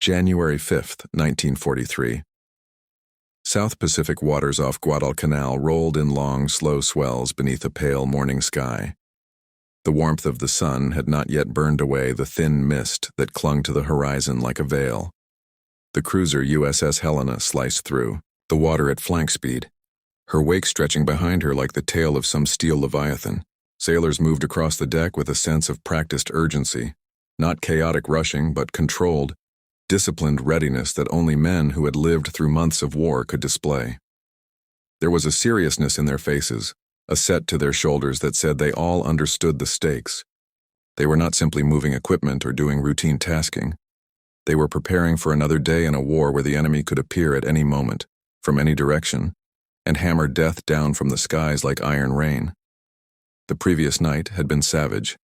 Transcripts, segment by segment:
January 5th, 1943. South Pacific waters off Guadalcanal rolled in long, slow swells beneath a pale morning sky. The warmth of the sun had not yet burned away the thin mist that clung to the horizon like a veil. The cruiser USS Helena sliced through, the water at flank speed, her wake stretching behind her like the tail of some steel leviathan. Sailors moved across the deck with a sense of practiced urgency, not chaotic rushing, but controlled, disciplined readiness that only men who had lived through months of war could display. There was a seriousness in their faces, a set to their shoulders that said they all understood the stakes. They were not simply moving equipment or doing routine tasking. They were preparing for another day in a war where the enemy could appear at any moment, from any direction, and hammer death down from the skies like iron rain. The previous night had been savage.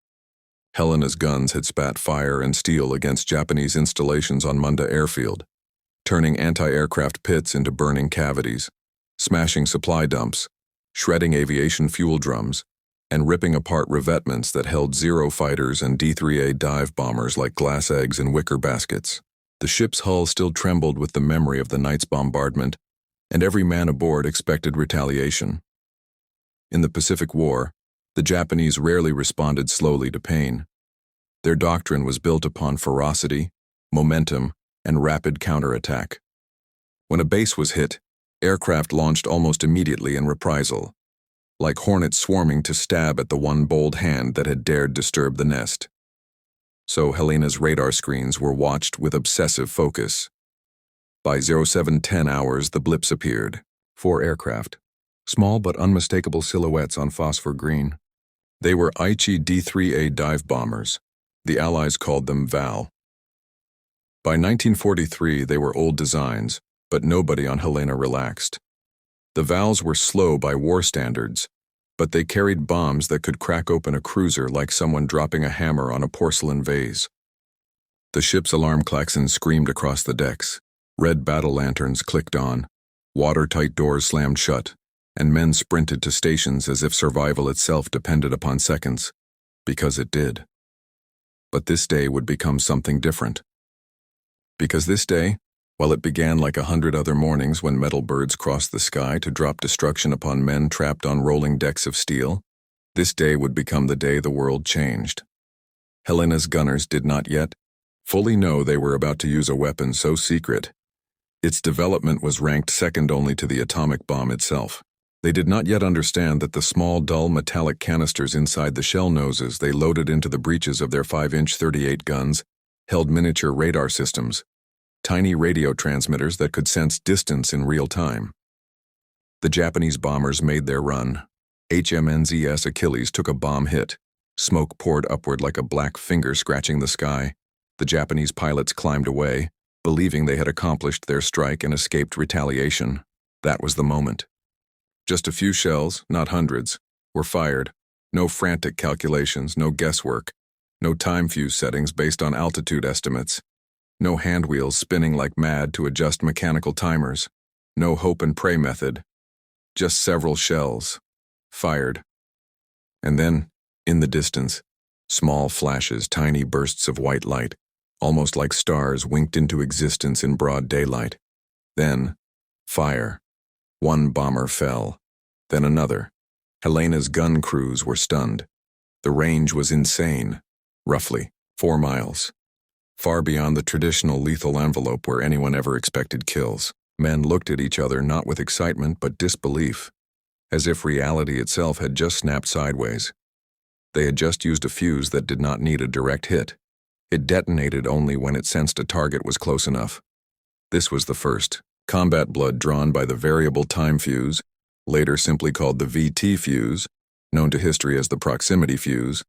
Helena's guns had spat fire and steel against Japanese installations on Munda Airfield, turning anti-aircraft pits into burning cavities, smashing supply dumps, shredding aviation fuel drums, and ripping apart revetments that held Zero fighters and D-3A dive bombers like glass eggs in wicker baskets. The ship's hull still trembled with the memory of the night's bombardment, and every man aboard expected retaliation. In the Pacific War, the Japanese rarely responded slowly to pain. Their doctrine was built upon ferocity, momentum, and rapid counterattack. When a base was hit, aircraft launched almost immediately in reprisal, like hornets swarming to stab at the one bold hand that had dared disturb the nest. So Helena's radar screens were watched with obsessive focus. By 0710 hours, the blips appeared. 4 aircraft, small but unmistakable silhouettes on phosphor green. They were Aichi D-3A dive bombers. The Allies called them WWII. By 1943, they were old designs, but nobody on Helena relaxed. The WWIIs were slow by war standards, but they carried bombs that could crack open a cruiser like someone dropping a hammer on a porcelain vase. The ship's alarm klaxon screamed across the decks. Red battle lanterns clicked on, watertight doors slammed shut, and men sprinted to stations as if survival itself depended upon seconds, because it did. But this day would become something different. Because this day, while it began like 100 other mornings when metal birds crossed the sky to drop destruction upon men trapped on rolling decks of steel, this day would become the day the world changed. Helena's gunners did not yet fully know they were about to use a weapon so secret. Its development was ranked second only to the atomic bomb itself. They did not yet understand that the small, dull metallic canisters inside the shell noses they loaded into the breeches of their 5-inch 38 guns held miniature radar systems, tiny radio transmitters that could sense distance in real time. The Japanese bombers made their run. HMNZS Achilles took a bomb hit. Smoke poured upward like a black finger scratching the sky. The Japanese pilots climbed away, believing they had accomplished their strike and escaped retaliation. That was the moment. Just a few shells, not hundreds, were fired. No frantic calculations, no guesswork, no time fuse settings based on altitude estimates, no hand wheels spinning like mad to adjust mechanical timers, no hope and pray method. Just several shells, fired. And then, in the distance, small flashes, tiny bursts of white light, almost like stars winked into existence in broad daylight. Then, fire. One bomber fell, then another. Helena's gun crews were stunned. The range was insane, roughly 4 miles, far beyond the traditional lethal envelope where anyone ever expected kills. Men looked at each other not with excitement but disbelief, as if reality itself had just snapped sideways. They had just used a fuse that did not need a direct hit. It detonated only when it sensed a target was close enough. This was the first. Combat blood drawn by the variable time fuse, later simply called the VT fuse, known to history as the proximity fuse,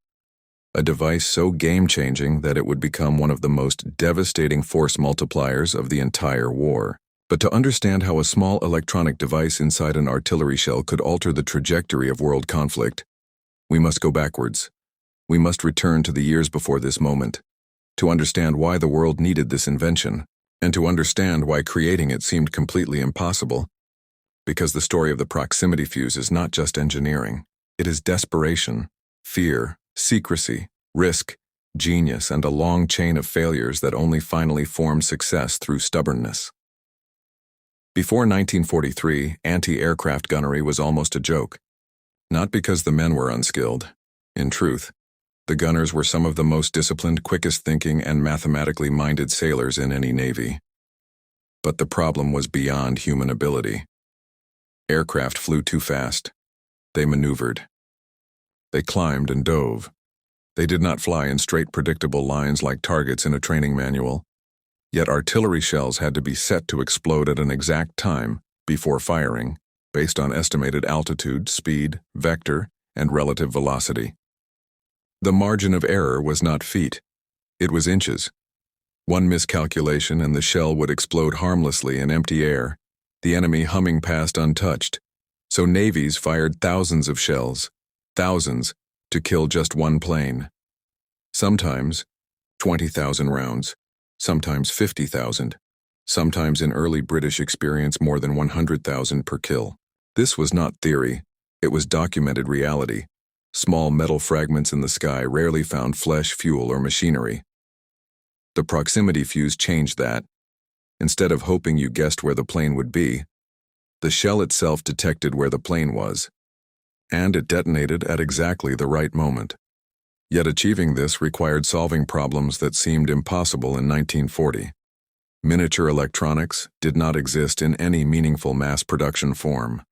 a device so game-changing that it would become one of the most devastating force multipliers of the entire war. But to understand how a small electronic device inside an artillery shell could alter the trajectory of world conflict, we must go backwards. We must return to the years before this moment, to understand why the world needed this invention, and to understand why creating it seemed completely impossible. Because the story of the proximity fuse is not just engineering. It is desperation, fear, secrecy, risk, genius, and a long chain of failures that only finally formed success through stubbornness. Before 1943, anti-aircraft gunnery was almost a joke. Not because the men were unskilled. In truth, the gunners were some of the most disciplined, quickest-thinking, and mathematically minded sailors in any navy. But the problem was beyond human ability. Aircraft flew too fast. They maneuvered. They climbed and dove. They did not fly in straight, predictable lines like targets in a training manual. Yet artillery shells had to be set to explode at an exact time before firing, based on estimated altitude, speed, vector, and relative velocity. The margin of error was not feet. It was inches. One miscalculation and the shell would explode harmlessly in empty air, the enemy humming past untouched. So navies fired thousands of shells, thousands, to kill just one plane. Sometimes 20,000 rounds, sometimes 50,000, sometimes in early British experience more than 100,000 per kill. This was not theory, it was documented reality. Small metal fragments in the sky rarely found flesh, fuel, or machinery. The proximity fuse changed that. Instead of hoping you guessed where the plane would be, the shell itself detected where the plane was. And it detonated at exactly the right moment. Yet achieving this required solving problems that seemed impossible in 1940. Miniature electronics did not exist in any meaningful mass production form.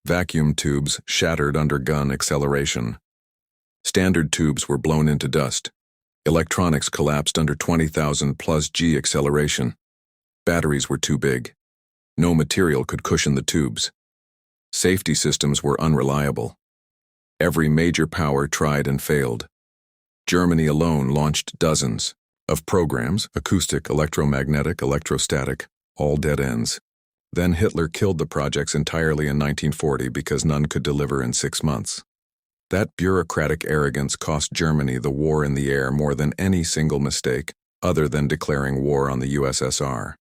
Vacuum tubes shattered under gun acceleration. Standard tubes were blown into dust. Electronics collapsed under 20,000 plus G acceleration. Batteries were too big. No material could cushion the tubes. Safety systems were unreliable. Every major power tried and failed. Germany alone launched dozens of programs, acoustic, electromagnetic, electrostatic, all dead ends. Then Hitler killed the projects entirely in 1940 because none could deliver in 6 months. That bureaucratic arrogance cost Germany the war in the air more than any single mistake, other than declaring war on the USSR.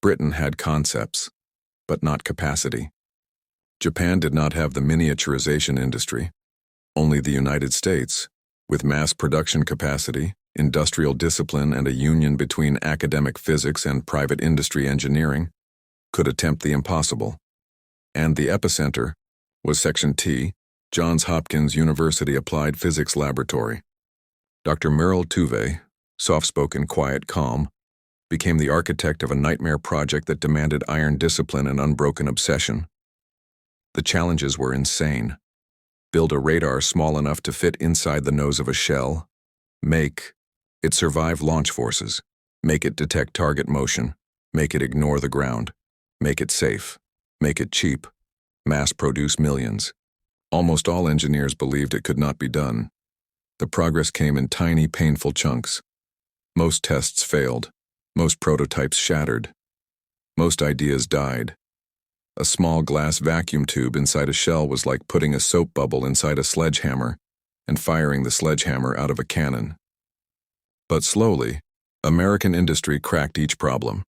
Britain had concepts, but not capacity. Japan did not have the miniaturization industry. Only the United States, with mass production capacity, industrial discipline, and a union between academic physics and private industry engineering, could attempt the impossible. And the epicenter was Section T, Johns Hopkins University Applied Physics Laboratory. Dr. Merrill Tuve, soft-spoken, quiet, calm, became the architect of a nightmare project that demanded iron discipline and unbroken obsession. The challenges were insane. Build a radar small enough to fit inside the nose of a shell. Make it survive launch forces. Make it detect target motion. Make it ignore the ground. Make it safe. Make it cheap. Mass produce millions. Almost all engineers believed it could not be done. The progress came in tiny, painful chunks. Most tests failed. Most prototypes shattered. Most ideas died. A small glass vacuum tube inside a shell was like putting a soap bubble inside a sledgehammer and firing the sledgehammer out of a cannon. But slowly, American industry cracked each problem.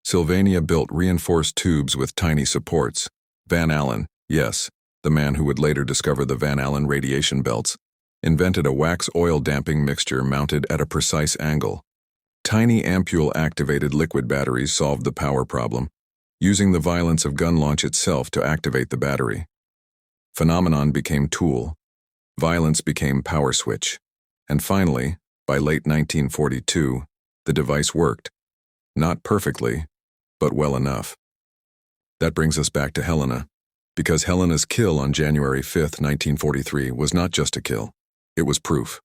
Sylvania built reinforced tubes with tiny supports. Van Allen, yes, the man who would later discover the Van Allen radiation belts, invented a wax oil damping mixture mounted at a precise angle. Tiny ampule-activated liquid batteries solved the power problem, using the violence of gun launch itself to activate the battery. Phenomenon became tool. Violence became power switch. And finally, by late 1942, the device worked. Not perfectly, but well enough. That brings us back to Helena, because Helena's kill on January 5, 1943 was not just a kill, it was proof.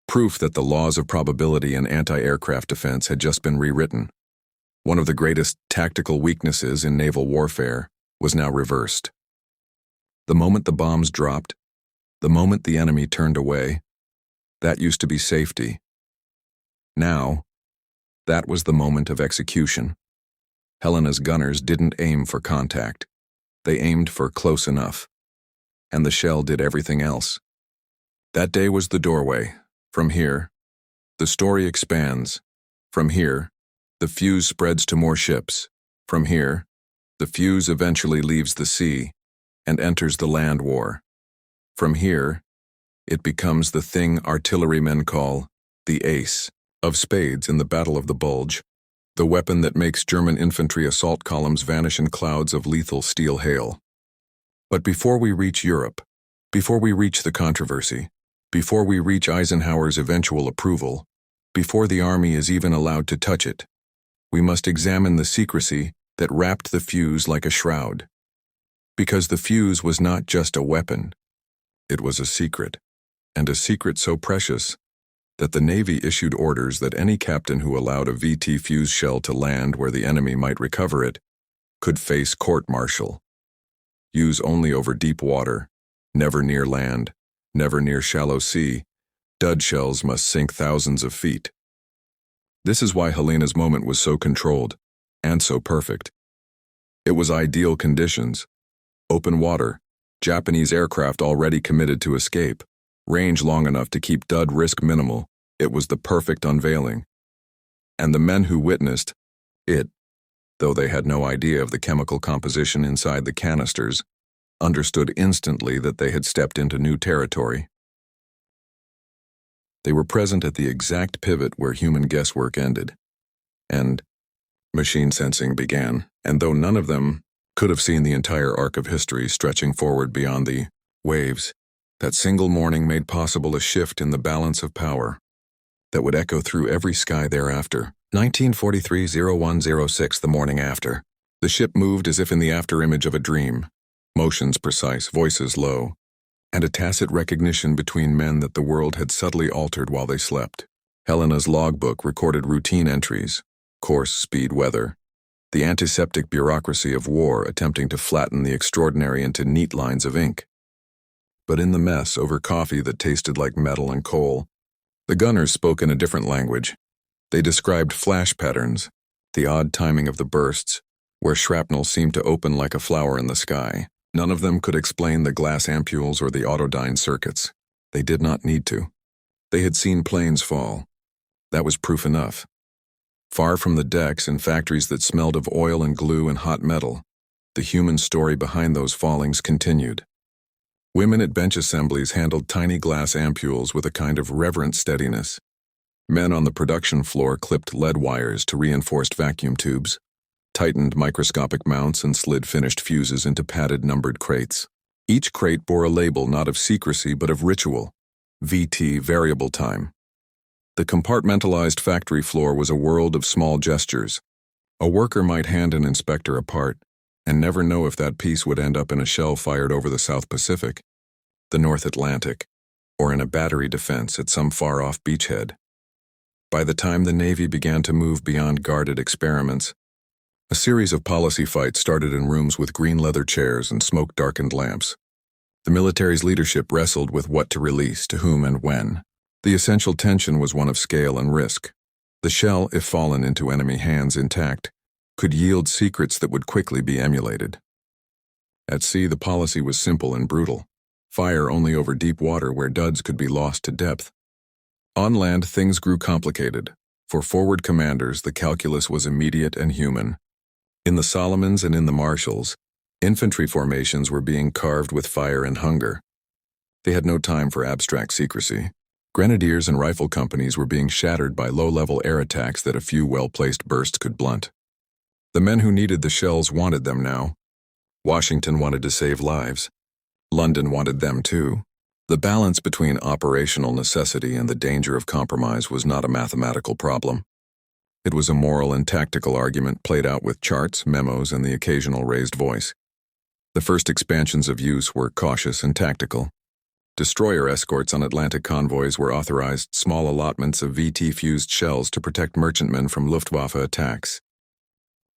Proof that the laws of probability in anti-aircraft defense had just been rewritten. One of the greatest tactical weaknesses in naval warfare was now reversed. The moment the bombs dropped, the moment the enemy turned away, that used to be safety. Now, that was the moment of execution. Helena's gunners didn't aim for contact. They aimed for close enough. And the shell did everything else. That day was the doorway. From here, the story expands. From here, the fuse spreads to more ships. From here, the fuse eventually leaves the sea and enters the land war. From here, it becomes the thing artillerymen call the ace of spades in the Battle of the Bulge, the weapon that makes German infantry assault columns vanish in clouds of lethal steel hail. But before we reach Europe, before we reach the controversy, before we reach Eisenhower's eventual approval, before the Army is even allowed to touch it, we must examine the secrecy that wrapped the fuse like a shroud. Because the fuse was not just a weapon, it was a secret, and a secret so precious that the Navy issued orders that any captain who allowed a VT fuse shell to land where the enemy might recover it could face court-martial. Use only over deep water, never near land, never near shallow sea. Dud shells must sink thousands of feet. This is why Helena's moment was so controlled and so perfect. It was ideal conditions. Open water, Japanese aircraft already committed to escape, range long enough to keep Dud risk minimal. It was the perfect unveiling. And the men who witnessed it, though they had no idea of the chemical composition inside the canisters, understood instantly that they had stepped into new territory. They were present at the exact pivot where human guesswork ended, and machine sensing began, and though none of them could have seen the entire arc of history stretching forward beyond the waves, that single morning made possible a shift in the balance of power that would echo through every sky thereafter. 1943-0106, the morning after. The ship moved as if in the afterimage of a dream, motions precise, voices low, and a tacit recognition between men that the world had subtly altered while they slept. Helena's logbook recorded routine entries, course, speed, weather, the antiseptic bureaucracy of war attempting to flatten the extraordinary into neat lines of ink. But in the mess over coffee that tasted like metal and coal, the gunners spoke in a different language. They described flash patterns, the odd timing of the bursts, where shrapnel seemed to open like a flower in the sky. None of them could explain the glass ampules or the autodyne circuits. They did not need to. They had seen planes fall. That was proof enough. Far from the decks in factories that smelled of oil and glue and hot metal, the human story behind those fallings continued. Women at bench assemblies handled tiny glass ampules with a kind of reverent steadiness. Men on the production floor clipped lead wires to reinforced vacuum tubes, tightened microscopic mounts, and slid finished fuses into padded numbered crates. Each crate bore a label not of secrecy but of ritual, VT, variable time. The compartmentalized factory floor was a world of small gestures. A worker might hand an inspector a part and never know if that piece would end up in a shell fired over the South Pacific, the North Atlantic, or in a battery defense at some far-off beachhead. By the time the Navy began to move beyond guarded experiments, a series of policy fights started in rooms with green leather chairs and smoke-darkened lamps. The military's leadership wrestled with what to release, to whom and when. The essential tension was one of scale and risk. The shell, if fallen into enemy hands intact, could yield secrets that would quickly be emulated. At sea, the policy was simple and brutal. Fire only over deep water where duds could be lost to depth. On land, things grew complicated. For forward commanders, the calculus was immediate and human. In the Solomons and in the Marshalls, infantry formations were being carved with fire and hunger. They had no time for abstract secrecy. Grenadiers and rifle companies were being shattered by low-level air attacks that a few well-placed bursts could blunt. The men who needed the shells wanted them now. Washington wanted to save lives. London wanted them too. The balance between operational necessity and the danger of compromise was not a mathematical problem. It was a moral and tactical argument played out with charts, memos, and the occasional raised voice. The first expansions of use were cautious and tactical. Destroyer escorts on Atlantic convoys were authorized small allotments of VT-fused shells to protect merchantmen from Luftwaffe attacks.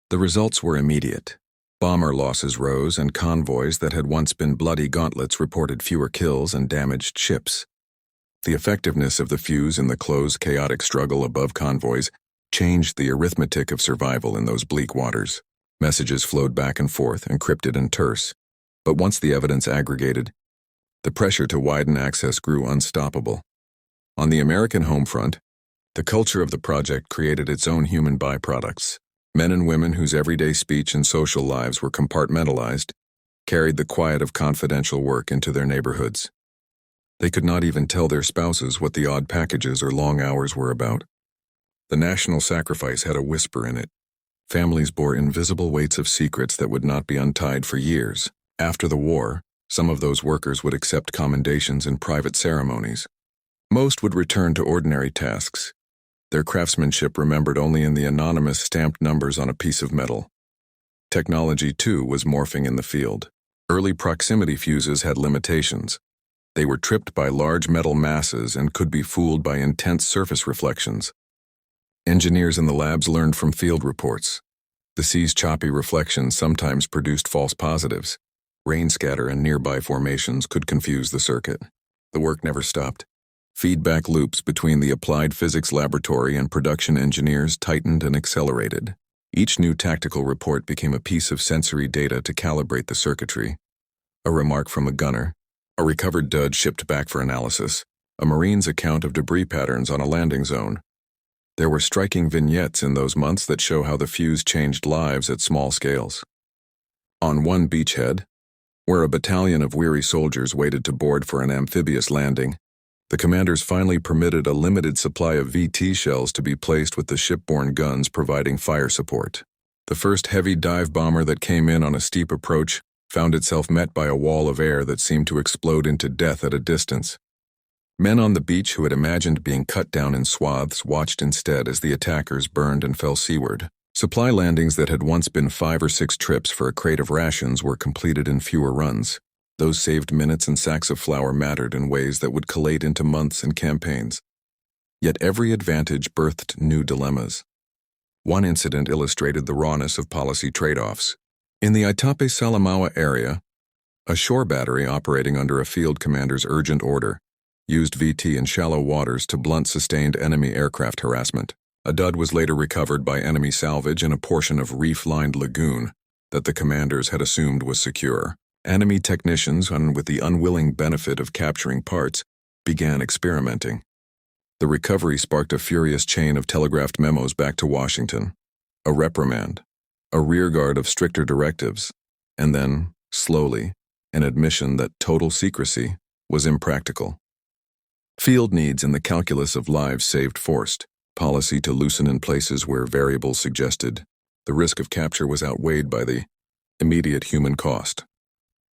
The results were immediate. Bomber losses rose, and convoys that had once been bloody gauntlets reported fewer kills and damaged ships. The effectiveness of the fuse in the close, chaotic struggle above convoys changed the arithmetic of survival in those bleak waters. Messages flowed back and forth, encrypted and terse. But once the evidence aggregated, the pressure to widen access grew unstoppable. On the American home front, the culture of the project created its own human byproducts. Men and women whose everyday speech and social lives were compartmentalized carried the quiet of confidential work into their neighborhoods. They could not even tell their spouses what the odd packages or long hours were about. The national sacrifice had a whisper in it. Families bore invisible weights of secrets that would not be untied for years. After the war, some of those workers would accept commendations in private ceremonies. Most would return to ordinary tasks, their craftsmanship remembered only in the anonymous stamped numbers on a piece of metal. Technology, too, was morphing in the field. Early proximity fuses had limitations. They were tripped by large metal masses and could be fooled by intense surface reflections. Engineers in the labs learned from field reports. The sea's choppy reflections sometimes produced false positives. Rain scatter and nearby formations could confuse the circuit. The work never stopped. Feedback loops between the applied physics laboratory and production engineers tightened and accelerated. Each new tactical report became a piece of sensory data to calibrate the circuitry. A remark from a gunner, a recovered dud shipped back for analysis, a Marine's account of debris patterns on a landing zone. There were striking vignettes in those months that show how the fuse changed lives at small scales. On one beachhead, where a battalion of weary soldiers waited to board for an amphibious landing, the commanders finally permitted a limited supply of VT shells to be placed with the shipborne guns providing fire support. The first heavy dive bomber that came in on a steep approach found itself met by a wall of air that seemed to explode into death at a distance. Men on the beach who had imagined being cut down in swaths watched instead as the attackers burned and fell seaward. Supply landings that had once been 5 or 6 trips for a crate of rations were completed in fewer runs. Those saved minutes and sacks of flour mattered in ways that would collate into months and campaigns. Yet every advantage birthed new dilemmas. One incident illustrated the rawness of policy trade-offs. In the Itape-Salamaua area, a shore battery operating under a field commander's urgent order used VT in shallow waters to blunt sustained enemy aircraft harassment. A dud was later recovered by enemy salvage in a portion of reef-lined lagoon that the commanders had assumed was secure. Enemy technicians, with the unwilling benefit of capturing parts, began experimenting. The recovery sparked a furious chain of telegraphed memos back to Washington, a reprimand, a rearguard of stricter directives, and then, slowly, an admission that total secrecy was impractical. Field needs in the calculus of lives saved forced policy to loosen in places where variables suggested the risk of capture was outweighed by the immediate human cost.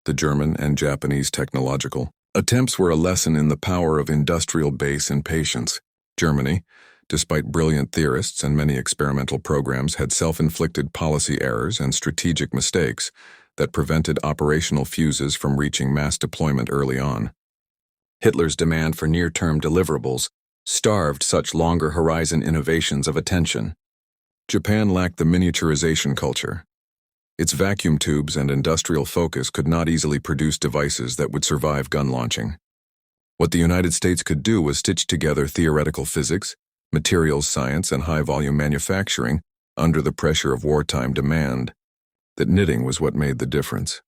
The German and Japanese technological attempts were a lesson in the power of industrial base and patience. Germany, despite brilliant theorists and many experimental programs, had self-inflicted policy errors and strategic mistakes that prevented operational fuses from reaching mass deployment early on. Hitler's demand for near-term deliverables starved such longer-horizon innovations of attention. Japan lacked the miniaturization culture. Its vacuum tubes and industrial focus could not easily produce devices that would survive gun launching. What the United States could do was stitch together theoretical physics, materials science, and high-volume manufacturing under the pressure of wartime demand. That knitting was what made the difference.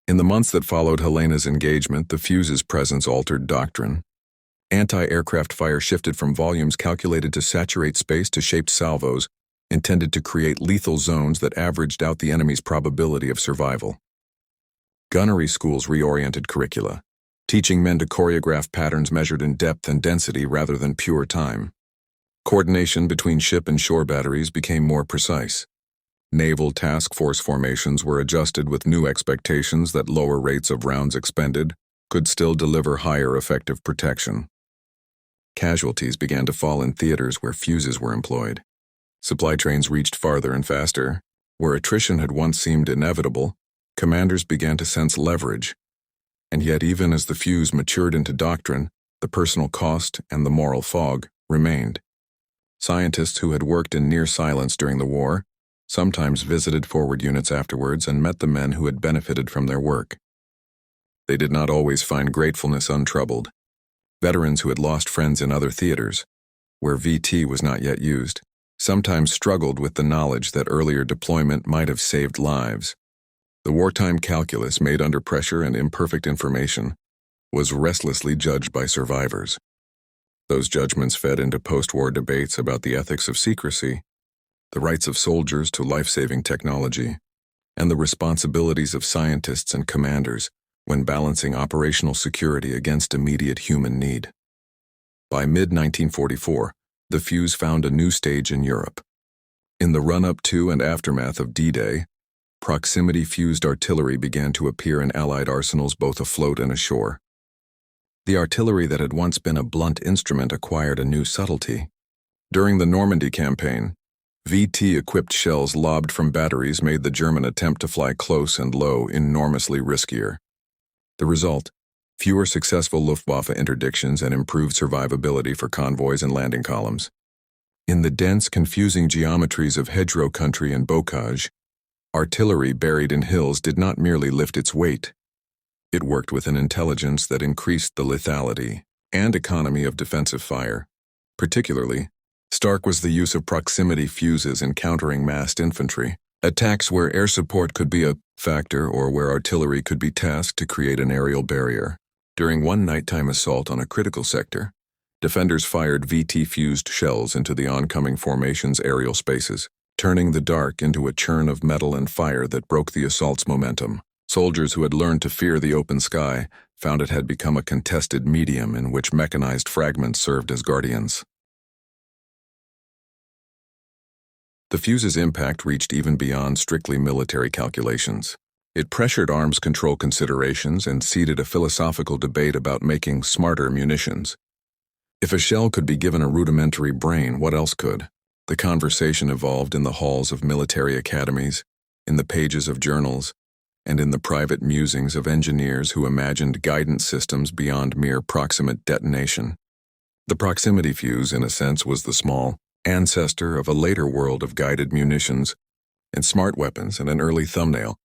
In the months that followed Helena's engagement, the fuse's presence altered doctrine. Anti-aircraft fire shifted from volumes calculated to saturate space to shaped salvos, intended to create lethal zones that averaged out the enemy's probability of survival. Gunnery schools reoriented curricula, teaching men to choreograph patterns measured in depth and density rather than pure time. Coordination between ship and shore batteries became more precise. Naval task force formations were adjusted with new expectations that lower rates of rounds expended could still deliver higher effective protection. Casualties began to fall in theaters where fuses were employed. Supply trains reached farther and faster. Where attrition had once seemed inevitable, commanders began to sense leverage. And yet, even as the fuse matured into doctrine, the personal cost and the moral fog remained. Scientists who had worked in near silence during the war sometimes visited forward units afterwards and met the men who had benefited from their work. They did not always find gratefulness untroubled. Veterans who had lost friends in other theaters, where VT was not yet used, sometimes struggled with the knowledge that earlier deployment might have saved lives. The wartime calculus, made under pressure and imperfect information, was restlessly judged by survivors. Those judgments fed into post-war debates about the ethics of secrecy, the rights of soldiers to life-saving technology, and the responsibilities of scientists and commanders when balancing operational security against immediate human need. By mid-1944, the fuse found a new stage in Europe. In the run-up to and aftermath of D-Day, proximity-fused artillery began to appear in Allied arsenals both afloat and ashore. The artillery that had once been a blunt instrument acquired a new subtlety. During the Normandy campaign, VT-equipped shells lobbed from batteries made the German attempt to fly close and low enormously riskier. The result: fewer successful Luftwaffe interdictions and improved survivability for convoys and landing columns. In the dense, confusing geometries of hedgerow country and bocage, artillery buried in hills did not merely lift its weight. It worked with an intelligence that increased the lethality and economy of defensive fire. Particularly stark was the use of proximity fuses in countering massed infantry, attacks where air support could be a factor or where artillery could be tasked to create an aerial barrier. During one nighttime assault on a critical sector, defenders fired VT-fused shells into the oncoming formation's aerial spaces, turning the dark into a churn of metal and fire that broke the assault's momentum. Soldiers who had learned to fear the open sky found it had become a contested medium in which mechanized fragments served as guardians. The fuse's impact reached even beyond strictly military calculations. It pressured arms control considerations and seeded a philosophical debate about making smarter munitions. If a shell could be given a rudimentary brain, what else could? The conversation evolved in the halls of military academies, in the pages of journals, and in the private musings of engineers who imagined guidance systems beyond mere proximate detonation. The proximity fuse, in a sense, was the small ancestor of a later world of guided munitions and smart weapons, and an early thumbnail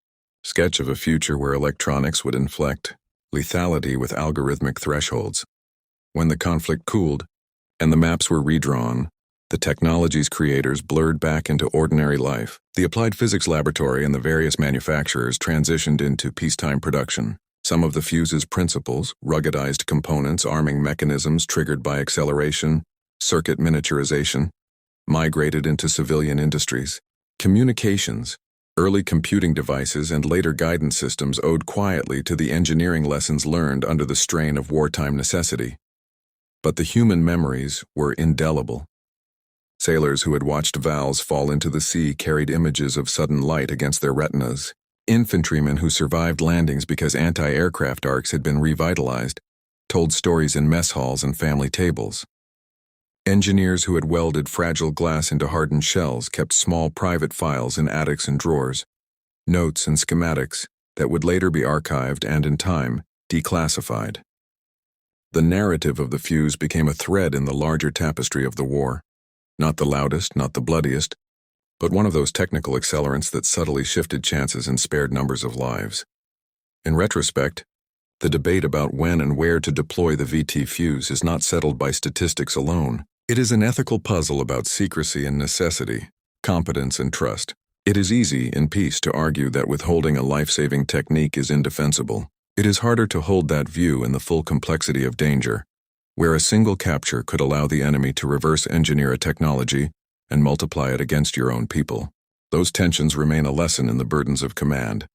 sketch of a future where electronics would inflect lethality with algorithmic thresholds. When the conflict cooled and the maps were redrawn, the technology's creators blurred back into ordinary life. The applied physics laboratory and the various manufacturers transitioned into peacetime production. Some of the fuse's principles, ruggedized components, arming mechanisms triggered by acceleration, circuit miniaturization, migrated into civilian industries. Communications, early computing devices, and later guidance systems owed quietly to the engineering lessons learned under the strain of wartime necessity. But the human memories were indelible. Sailors who had watched valves fall into the sea carried images of sudden light against their retinas. Infantrymen who survived landings because anti-aircraft arcs had been revitalized told stories in mess halls and family tables. Engineers who had welded fragile glass into hardened shells kept small private files in attics and drawers, notes and schematics that would later be archived and, in time, declassified. The narrative of the fuse became a thread in the larger tapestry of the war. Not the loudest, not the bloodiest, but one of those technical accelerants that subtly shifted chances and spared numbers of lives. In retrospect, the debate about when and where to deploy the VT fuse is not settled by statistics alone. It is an ethical puzzle about secrecy and necessity, competence and trust. It is easy, in peace, to argue that withholding a life-saving technique is indefensible. It is harder to hold that view in the full complexity of danger, where a single capture could allow the enemy to reverse engineer a technology and multiply it against your own people. Those tensions remain a lesson in the burdens of command,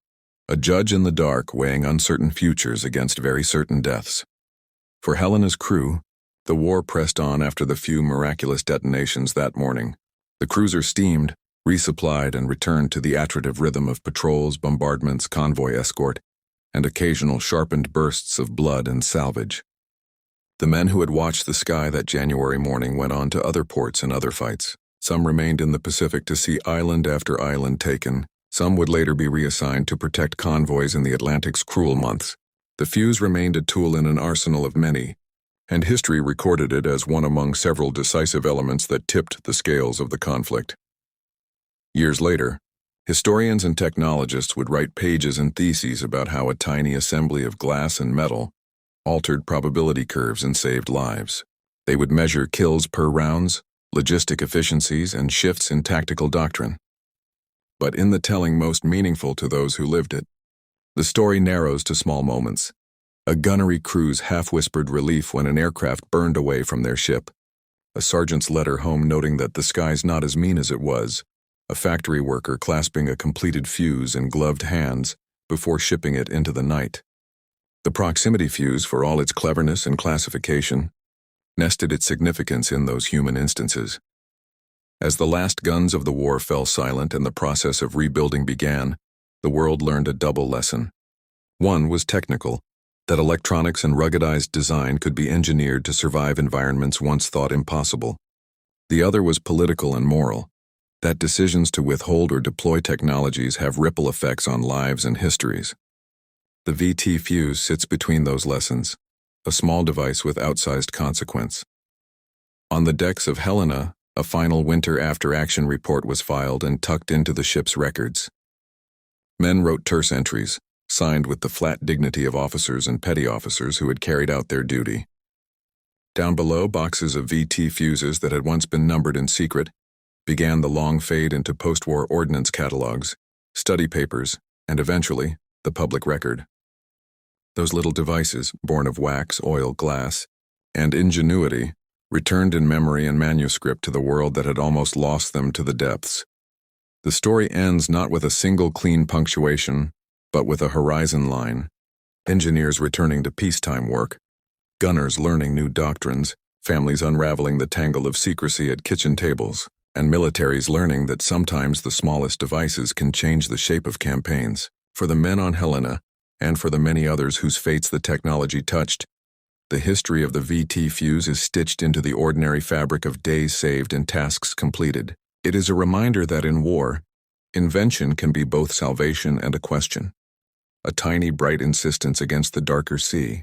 a judge in the dark weighing uncertain futures against very certain deaths. For Helena's crew, the war pressed on after the few miraculous detonations that morning. The cruiser steamed, resupplied, and returned to the attritive rhythm of patrols, bombardments, convoy escort, and occasional sharpened bursts of blood and salvage. The men who had watched the sky that January morning went on to other ports and other fights. Some remained in the Pacific to see island after island taken. Some would later be reassigned to protect convoys in the Atlantic's cruel months. The fuse remained a tool in an arsenal of many, and history recorded it as one among several decisive elements that tipped the scales of the conflict. Years later, historians and technologists would write pages and theses about how a tiny assembly of glass and metal altered probability curves and saved lives. They would measure kills per rounds, logistic efficiencies, and shifts in tactical doctrine. But in the telling most meaningful to those who lived it, the story narrows to small moments. A gunnery crew's half-whispered relief when an aircraft burned away from their ship. A sergeant's letter home noting that the sky's not as mean as it was. A factory worker clasping a completed fuse in gloved hands before shipping it into the night. The proximity fuse, for all its cleverness and classification, nested its significance in those human instances. As the last guns of the war fell silent and the process of rebuilding began, the world learned a double lesson. One was technical, that electronics and ruggedized design could be engineered to survive environments once thought impossible. The other was political and moral, that decisions to withhold or deploy technologies have ripple effects on lives and histories. The VT fuse sits between those lessons, a small device with outsized consequence. On the decks of Helena, a final winter after-action report was filed and tucked into the ship's records. Men wrote terse entries, signed with the flat dignity of officers and petty officers who had carried out their duty. Down below, boxes of VT fuses that had once been numbered in secret began the long fade into post-war ordnance catalogs, study papers, and eventually, the public record. Those little devices, born of wax, oil, glass, and ingenuity, returned in memory and manuscript to the world that had almost lost them to the depths. The story ends not with a single clean punctuation, but with a horizon line. Engineers returning to peacetime work, gunners learning new doctrines, families unraveling the tangle of secrecy at kitchen tables, and militaries learning that sometimes the smallest devices can change the shape of campaigns. For the men on Helena, and for the many others whose fates the technology touched, the history of the VT fuse is stitched into the ordinary fabric of days saved and tasks completed. It is a reminder that in war, invention can be both salvation and a question. A tiny, bright insistence against the darker sea.